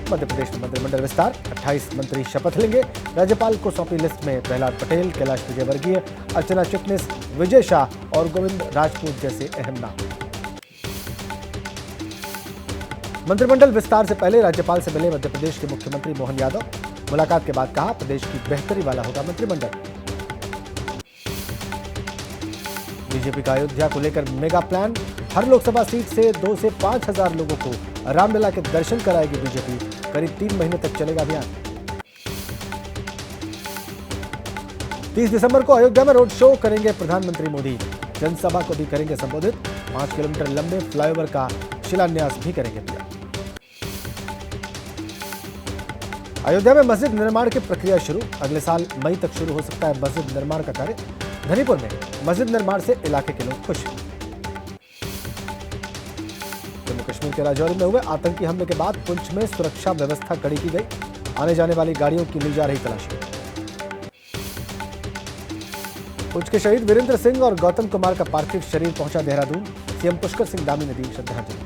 मध्य प्रदेश में मंत्रिमंडल विस्तार, 28 मंत्री शपथ लेंगे। राज्यपाल को सौंपी लिस्ट में प्रहलाद पटेल, कैलाश विजयवर्गीय, अर्चना चिटनिस, विजय शाह और गोविंद राजपूत जैसे अहम नाम। मंत्रिमंडल विस्तार से पहले राज्यपाल से मिले मध्य प्रदेश के मुख्यमंत्री मोहन यादव। मुलाकात के बाद कहा, प्रदेश की बेहतरी वाला होगा मंत्रिमंडल। बीजेपी का अयोध्या को लेकर मेगा प्लान, हर लोकसभा सीट से 2 से 5 हजार लोगों को रामलला के दर्शन कराएगी बीजेपी। करीब 3 महीने तक चलेगा अभियान। 30 दिसंबर को अयोध्या में रोड शो करेंगे प्रधानमंत्री मोदी। जनसभा को भी करेंगे संबोधित। 5 किलोमीटर लंबे फ्लाईओवर का शिलान्यास भी करेंगे पीएम। अयोध्या में मस्जिद निर्माण की प्रक्रिया शुरू, अगले साल मई तक शुरू हो सकता है मस्जिद निर्माण का कार्य। धनीपुर में मस्जिद निर्माण से इलाके के लोग खुश। जम्मू कश्मीर के राजौरी में हुए आतंकी हमले के बाद पुंछ में सुरक्षा व्यवस्था कड़ी की गई। आने जाने वाली गाड़ियों की ली जा रही तलाशी। पुंछ के शहीद वीरेंद्र सिंह और गौतम कुमार का पार्थिव शरीर पहुंचा देहरादून। सीएम पुष्कर सिंह धामी ने दी श्रद्धांजलि।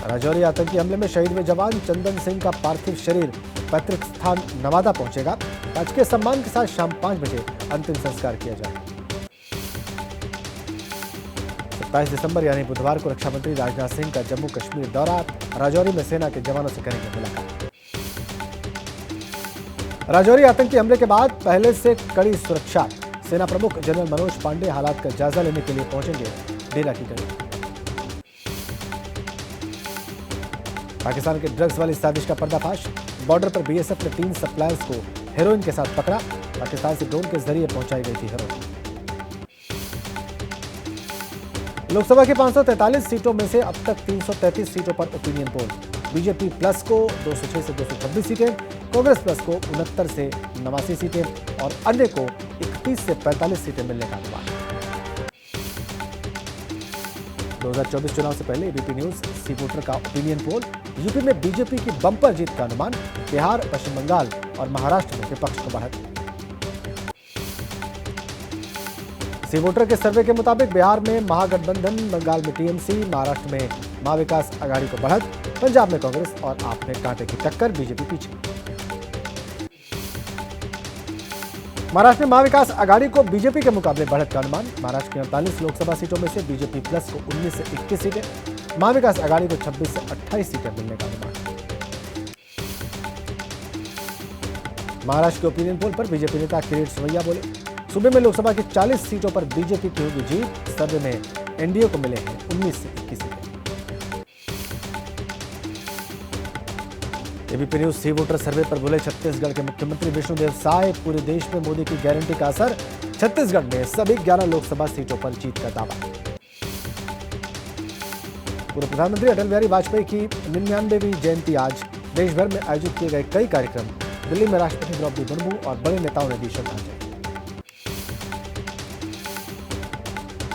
राजौरी आतंकी हमले में शहीद हुए जवान चंदन सिंह का पार्थिव शरीर पैतृक स्थान नवादा पहुंचेगा। राजकीय सम्मान के साथ शाम 5 बजे अंतिम संस्कार किया जाएगा। 27 दिसंबर यानी बुधवार को रक्षा मंत्री राजनाथ सिंह का जम्मू कश्मीर दौरा। राजौरी में सेना के जवानों से करेंगे मुलाकात। राजौरी आतंकी हमले के बाद पहले से कड़ी सुरक्षा। सेना प्रमुख जनरल मनोज पांडे हालात का जायजा लेने के लिए पहुंचेंगे डेरा की गली। पाकिस्तान के ड्रग्स वाली साजिश का पर्दाफाश। बॉर्डर पर बीएसएफ ने 3 सप्लायर्स को हेरोइन के साथ पकड़ा। पाकिस्तान से ड्रोन के जरिए पहुंचाई गई थी हेरोइन। लोकसभा की 543 सीटों में से अब तक 333 सीटों पर ओपिनियन पोल। बीजेपी प्लस को 206 से 226 सीटें, कांग्रेस प्लस को 69 से 89 सीटें और अन्य को 31 से 45 सीटें मिलने का अनुमान। 2024 चुनाव से पहले एबीपी न्यूज सी वोटर का ओपिनियन पोल। यूपी में बीजेपी की बम्पर जीत का अनुमान। बिहार, पश्चिम बंगाल और महाराष्ट्र में विपक्ष को बढ़त। सी वोटर के सर्वे के मुताबिक बिहार में महागठबंधन, बंगाल में टीएमसी, महाराष्ट्र में महाविकास आघाड़ी को बढ़त, पंजाब में कांग्रेस और आप में कांटे की टक्कर, बीजेपी पीछे। महाराष्ट्र में महाविकास आघाड़ी को बीजेपी के मुकाबले बढ़त का अनुमान। महाराष्ट्र की 48 लोकसभा सीटों में से बीजेपी प्लस को 19 से 21 सीटें, महाविकास आघाड़ी को 26 से 28 सीटें मिलने का अनुमान। महाराष्ट्र के ओपिनियन पोल पर बीजेपी नेता किरीट सोमैया बोले, सूबे में लोकसभा की 40 सीटों पर बीजेपी की होगी जीत। सर्वे में एनडीए को मिले हैं 19 से 21 सीटें। एबीपी न्यूज सी वोटर सर्वे पर बोले छत्तीसगढ़ के मुख्यमंत्री विष्णुदेव साय, पूरे देश में मोदी की गारंटी का असर। छत्तीसगढ़ में सभी 11 लोकसभा सीटों पर जीत का दावा। पूर्व प्रधानमंत्री अटल बिहारी वाजपेयी की 99वीं जयंती आज। देश भर में आयोजित किए गए कई कार्यक्रम। दिल्ली में राष्ट्रपति द्रौपदी मुर्मू और बड़े नेताओं ने दी श्रद्धांजलि।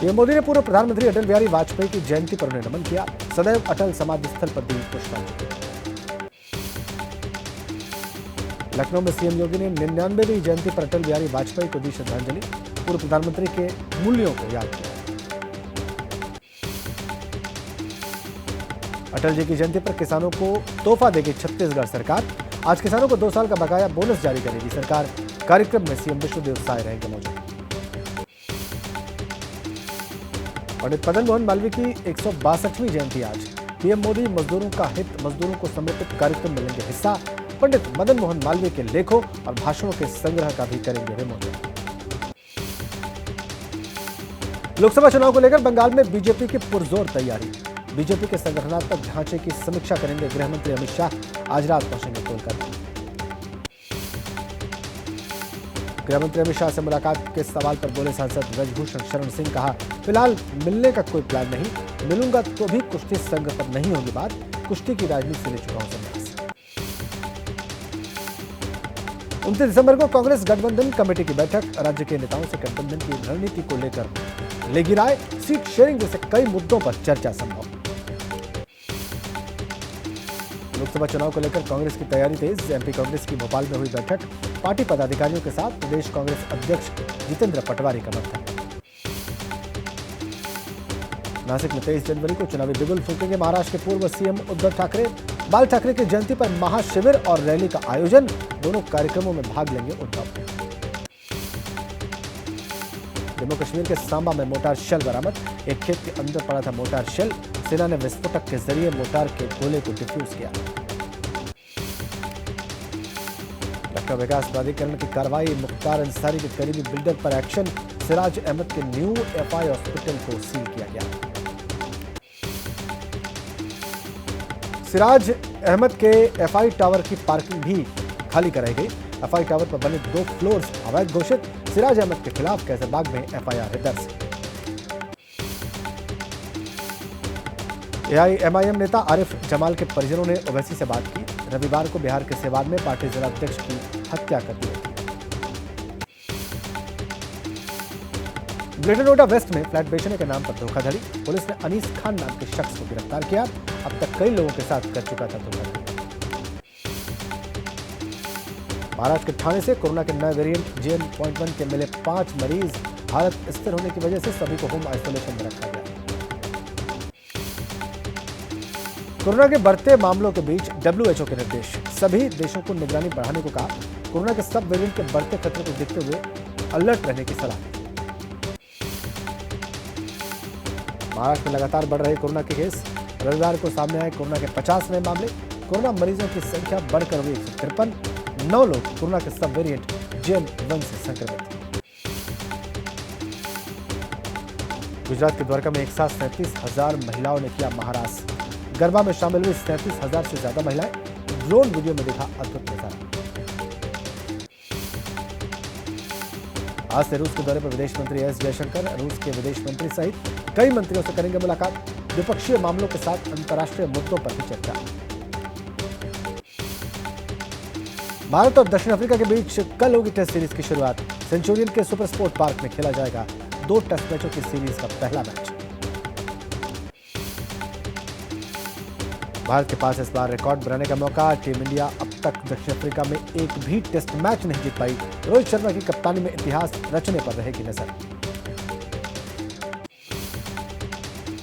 पीएम मोदी ने पूर्व प्रधानमंत्री अटल बिहारी वाजपेयी की जयंती पर उन्हें नमन किया। सदैव अटल समाधि स्थल पर दी पुष्पांजलि। लखनऊ में सीएम योगी ने 99वीं जयंती पर अटल बिहारी वाजपेयी को दी श्रद्धांजलि। पूर्व प्रधानमंत्री के मूल्यों को याद किया। अटल जी की जयंती पर किसानों को तोहफा देगी छत्तीसगढ़ सरकार। आज किसानों को 2 साल का बकाया बोनस जारी करेगी सरकार। कार्यक्रम में सीएम विष्णुदेव साय रहेंगे मौजूद। पंडित मदन मोहन मालवीय की 162वीं जयंती आज। पीएम मोदी मजदूरों का हित, मजदूरों को समर्पित कार्यक्रम में लेंगे हिस्सा। पंडित मदन मोहन मालवीय के लेखों और भाषणों के संग्रह का भी करेंगे विमोचन। लोकसभा चुनाव को लेकर बंगाल में बीजेपी की पुरजोर तैयारी। बीजेपी के संगठनात्मक ढांचे की समीक्षा करेंगे गृह मंत्री अमित शाह। आज रात पहुंचेंगे कोलकाता। गृह मंत्री अमित शाह से मुलाकात के सवाल पर बोले सांसद ब्रजभूषण शरण सिंह, कहा फिलहाल मिलने का कोई प्लान नहीं, मिलूंगा तो भी कुश्ती संघ पर नहीं होगी बात। कुश्ती की राजनीति से ले चुका हूं संन्यास। 29 दिसंबर को कांग्रेस गठबंधन कमेटी की बैठक। राज्य के नेताओं से गठबंधन की रणनीति को लेकर लेगी राय। सीट शेयरिंग जैसे कई मुद्दों पर चर्चा संभव। लोकसभा चुनाव को लेकर कांग्रेस की तैयारी तेज। एमपी कांग्रेस की भोपाल में हुई बैठक। पार्टी पदाधिकारियों के साथ प्रदेश कांग्रेस अध्यक्ष जितेंद्र पटवारी का मंथन। नासिक में 23 जनवरी को चुनावी बिगुल फूकेंगे महाराष्ट्र के पूर्व सीएम उद्धव ठाकरे। बाल ठाकरे की जयंती पर महाशिविर और रैली का आयोजन, दोनों कार्यक्रमों में भाग लेंगे उद्धव। जम्मू कश्मीर के सांबा में मोटार शेल बरामद, एक खेत के अंदर पड़ा था मोटार शेल, सेना ने विस्फोटक के जरिए मोटार के गोले को डिफ्यूज किया। लखनऊ विकास प्राधिकरण की कार्रवाई, मुख्तार अंसारी के करीबी बिल्डर पर एक्शन, सिराज अहमद के न्यू एफआई हॉस्पिटल को सील किया गया। सिराज अहमद के एफआई टावर की पार्किंग भी खाली कराई गई। एफआई टावर पर बने 2 फ्लोर्स अवैध घोषित, सिराज अहमद के खिलाफ कैसरबाग में एफआईआर है दर्ज। एआईएमआईएम नेता आरिफ जमाल के परिजनों ने ओवैसी से बात की। रविवार को बिहार के सिवान में पार्टी जिला अध्यक्ष की हत्या कर दी गई। ग्रेटर नोएडा वेस्ट में फ्लैट बेचने के नाम पर धोखाधड़ी, पुलिस ने अनीस खान नाम के शख्स को गिरफ्तार किया। अब तक कई लोगों के साथ कर चुका था धोखाधड़ी। महाराष्ट्र के ठाणे से कोरोना के नए वेरिएंट JN.1 के मिले 5 मरीज, हालत स्थिर होने की वजह से सभी को होम आइसोलेशन में रखा गया। कोरोना के बढ़ते मामलों के बीच WHO के निर्देश, सभी देशों को निगरानी बढ़ाने को कहा। कोरोना के सब वेरिएंट के बढ़ते खतरे को देखते हुए अलर्ट रहने की सलाह। महाराष्ट्र में लगातार बढ़ रहे कोरोना के केस, रविवार को सामने आए कोरोना के 50 नए मामले। कोरोना मरीजों की संख्या बढ़कर हुई 153, 9 लोग कोरोना के सब वेरिएंट JN.1 से संक्रमित। गुजरात के द्वारका में एक साथ 37,000 महिलाओं ने किया महारास। गरबा में शामिल हुई 37,000 से ज्यादा महिलाएं, ड्रोन वीडियो में देखा अद्भुत नजारा। आज से रूस के दौरे पर विदेश मंत्री एस जयशंकर, रूस के विदेश मंत्री सहित कई मंत्रियों से करेंगे मुलाकात। द्विपक्षीय मामलों के साथ अंतर्राष्ट्रीय मुद्दों पर भी चर्चा। भारत और दक्षिण अफ्रीका के बीच कल होगी टेस्ट सीरीज की शुरुआत। सेंचुरियन के सुपर स्पोर्ट पार्क में खेला जाएगा 2 टेस्ट मैचों की सीरीज का पहला मैच। भारत के पास इस बार रिकॉर्ड बनाने का मौका। टीम इंडिया अब तक दक्षिण अफ्रीका में एक भी टेस्ट मैच नहीं जीत पाई। रोहित शर्मा की कप्तानी में इतिहास रचने पर रहेगी नजर।